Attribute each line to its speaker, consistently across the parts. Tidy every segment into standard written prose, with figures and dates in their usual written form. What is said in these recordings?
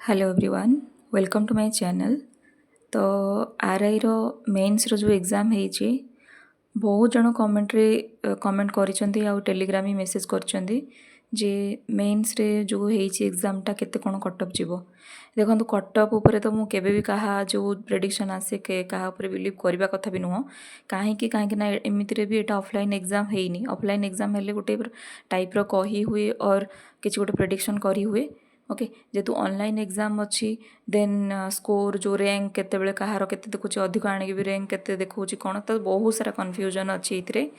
Speaker 1: Hello everyone welcome to my channel. तो RI रो mains रो जो एग्जाम है बहुत जन कमेंट करिसेंती आ टेलीग्राम ही मेसेज करछंती जे मेन्स रे जो होईची एग्जाम टा केते कोन कटअप जीवो। देखो कटअप ऊपर तो मु केबे भी कहा जो प्रेडिक्शन आसे के कहा ऊपर बिलीव करबा कथा भी नुह कहीं ना एमिति रे भी एटा ऑफलाइन एग्जाम हेनी। ऑफलाइन एग्जाम हेले गोटे टाइप रो कही हुए और किसी गोटे प्रेडिक्शन करी हुए। ओके जेतु ऑनलाइन एग्जाम अच्छी देन स्कोर जो रैंक केतेबेले कहार केते देखुची अधिक आनिक भी रैंक केते देखुची कौन तो बहुत सारा कन्फ्यूजन अच्छी इतरे।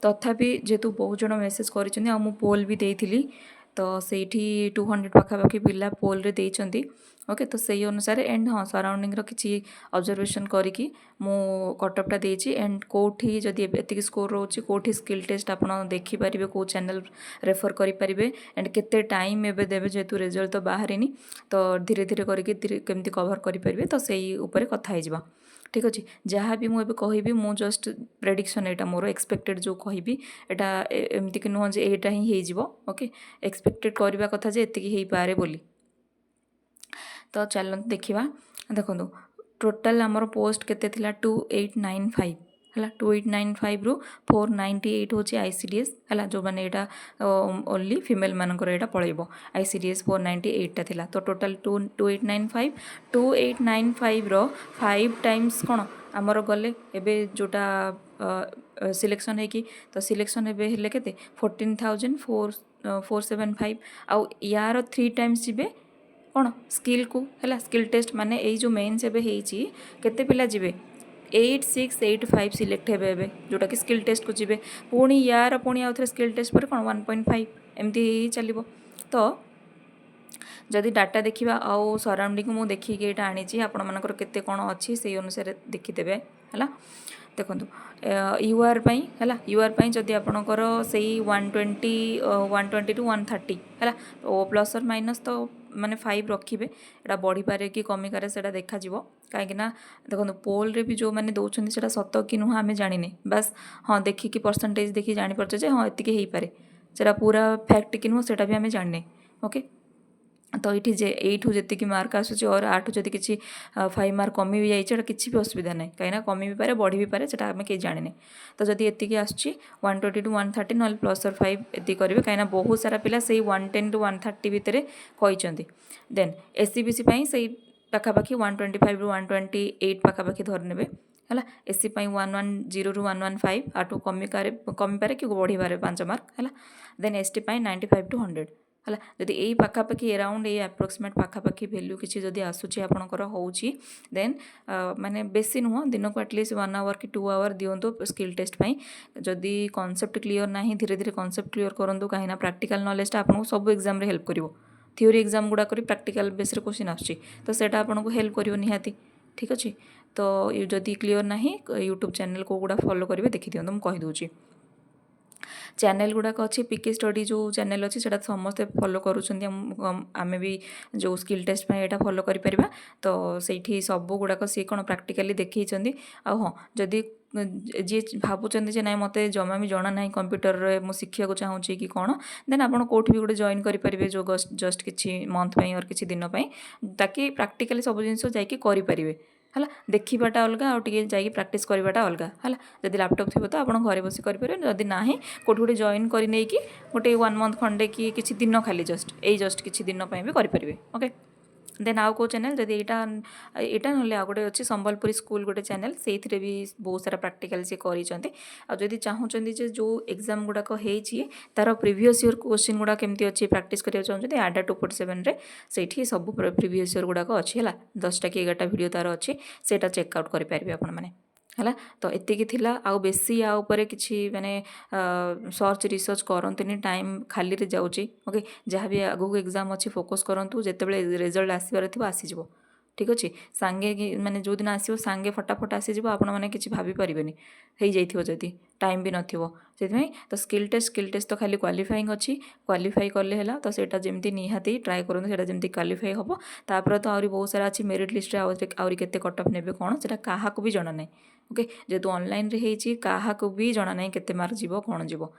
Speaker 1: तथापि जेतु बहुत जन मेसेज करिसेंती आ मु पोल भी देइथिली तो सेठी 200 पाखापाखि पिला पोल रे देइचंती। ओके तो सही अनुसार एंड हाँ सराउंडिंग रो किछि ऑब्जर्वेशन करिकी मु कटअपटा देइची एंड कोठी जदि एतिक स्कोर रोची कोठी स्किल टेस्ट आपण देखि परिबे को चैनल रेफर करि परिबे एंड केते टाइम एबे देबे जेतु रिजल्ट तो बाहरिनी तो धीरे धीरे करके केमती कवर करि परिबे तो सेही ऊपर कथा हे जिबा। ठीक अच्छे जहाँ भी मुझे कहबी मु जस्ट प्रेडिक्शन एटा मोर एक्सपेक्टेड जो कहबी एटा एमती कि नुह जे एटा ही हो। ओके एक्सपेक्टेड करबा कथा जे एतिकी हेई पारे बोली। तो चलते देखा देखो टोटाल आमर पोस्ट केते थिला 2895 है 2895 रु 498 हूँ आईसीडीएस है जो मैंने यहाँ ओनली फिमेल मानकर यहाँ पलैब आईसीडीएस 498 टा थिला। तो टोटाल 2895 रो 5 टाइम्स कौन आमर गले एबे जोटा सिलेक्शन है कि तो सिलेक्शन एबे हेले केते 14,475 आउ यार 3 टाइम्स जीवे कौन स्किल को है स्किल टेस्ट माने यही जो मेन्स एबे हेइची केते पिला जीवे 8685 सिलेक्ट हेबे एबे जोटा कि स्किल टेस्ट को जीवे पुणी यार पुणी आउ थे स्किल टेस्ट पर कौन 1.5 एमती चलिबो। तो जदि डाटा देखा आउ सराउंडिंग मु देखिक ये आनी आपण मानकर केते कौन अच्छी से अनुसार देखीदेवे है। देखो यूआर है यूआर जदि आपणकर से 120 टू 130 है ओ प्लस और माइनस तो माने 5 रखिए एटा बढ़ी पारे कि कमी पारे से देखा कहीं देखो पोल रे भी जो मैंने दौरान से सत कि नुह आम जाने बस हाँ देखिकी परसेंटेज देखी जापर हाँ एतिके हो पारे से पूरा फैक्ट कि नुह से भी आम जाने। ओके तो ये जे एठू जी मार्क आसूँ और आठू जदि किसी 5 मार्क कमी भी जाइए किसी भी असुविधा ना कहीं कमी भी पारे बढ़ी भी पारे आम कहीं जाने। तो जदि एतिकी आसूँ 120 टू 130 ना प्लस और 5 एति करेंगे कहीं बहुत सारा पिला से 110 टू 130 भितर कहते। देन एससीबीसी से पाखापाखि 125 रु 128 पाखापाखि धरने है एससी 110 रु 115 आठू कमी पारे कि बढ़ी पारे 5 मार्क है। देन एसटी 95 टू 100 है जदि यही पाखापाखि अराउंड ये अप्रोक्सीमेट पाखापाखि भैल्यू किसी जदि आसूची आपणकर होची देन माने बेसी नुह दिन को एटलिस्ट 1 आवर कि 2 आवर दिंतु स्किल टेस्ट जदि कॉन्सेप्ट क्लियर ना धीरे धीरे कॉन्सेप्ट क्लियर करूँ कहीं प्रैक्टिकल नॉलेजटा आपको सब एग्जाम रे हेल्प करिवो। थ्योरी एग्जाम गुड़ा करी प्रैक्टिकल बेस रे क्वेश्चन आछी तो सेटा आपको हेल्प करिवो निहाती। ठीक अच्छे तो जदि क्लियर ना यूट्यूब चैनल को गुड़ा फॉलो करेंगे देखी दिखाँ मुझे कहीदे चैनल गुड़ाक अच्छी पिके स्टडी जो चैनल अच्छी से समस्ते फॉलो करें भी जो स्किल टेस्ट यहाँ फॉलो करें तो से सब गुड़ाक सी कौन प्रैक्टिकली देखी हाँ जदि जी भावुं ना मत जमा भी जना ना कंप्यूटर में शिखा चाहूँगी कि कौन देन आप कौट भी गोटे जॉइन करेंगे जो जस्ट किसी मंथ और किसी दिन ताकि प्रैक्टिकली सब जिन जापर है देखा अलग आउ टे प्राक्ट करवाटा अलग है। जदि लैपटॉप थी तो आप घरे बस करेंगे जदि ना कौट गोटे जॉइन कर गोटे 1 मंथ खंडे कि किसी दिन खाली जस्ट किसी दिन भी करेंगे। ओके देन आउ को चैनल जदि यहाँ ना गोटे अच्छी संबलपुरी स्कूल गोटे चैनल से भी बहुत सारा प्रैक्टिकल सी करी चाहूँगी जो एग्जाम गुड़ाक तार प्रीवियस ईयर क्वेश्चन गुड़ा केमती अच्छी प्रैक्टिस करा चाहते आडा 247 से सब प्रीवियस ईयर गुड़ाक अच्छी है 10टा कि 11टा वीडियो तार अच्छी से चेकआउट करेंगे आपण मैंने है। तो एतिकी थिला आउ बेसी आ ऊपर किसी माने सर्च रिसर्च करंतुनी टाइम खाली रे जाउची। ओके जहाँ भी आगू एग्जाम अच्छी फोकस करंतु जेतेबेले रिजल्ट आसीबार थिबो आसीजिवो। ठीक अच्छे सांगे माने जो दिन आसो सांगे फटाफट आसीजिवो आपण माने किछि भाबी परिबेनी हेई जाइथिबो जदि टाइम भी नथिबो सेथिबे तो स्किल टेस्ट तो खाली क्वालिफाइंग अच्छी क्वालिफाई कले है तो सेटा जेमती निहाती ट्राए करते सेटा जेमती क्वालिफाई हम तापर तो आहरी बहुत सारा अच्छी मेरिट लिस्ट आहरी केते कट ऑफ नेबे कौन सेटा काहाकू भी जना नहीं। ओके जेहेतु ऑनलाइन रे हेची काहाकू भी जना नहीं केते मार्क जीवो कौन जीवो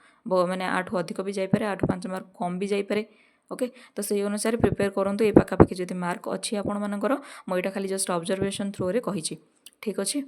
Speaker 1: माने 8 अधिक भी जाइपारे 8 5 मार्क कम भी जाइपारे। ओके तो से अनुसार प्रिपेयर करूँ ये पाखापाखि जब मार्क अच्छी आपंकर मुझे खाली जस्ट ऑब्जर्वेशन थ्रू रे कही ठीक अच्छे।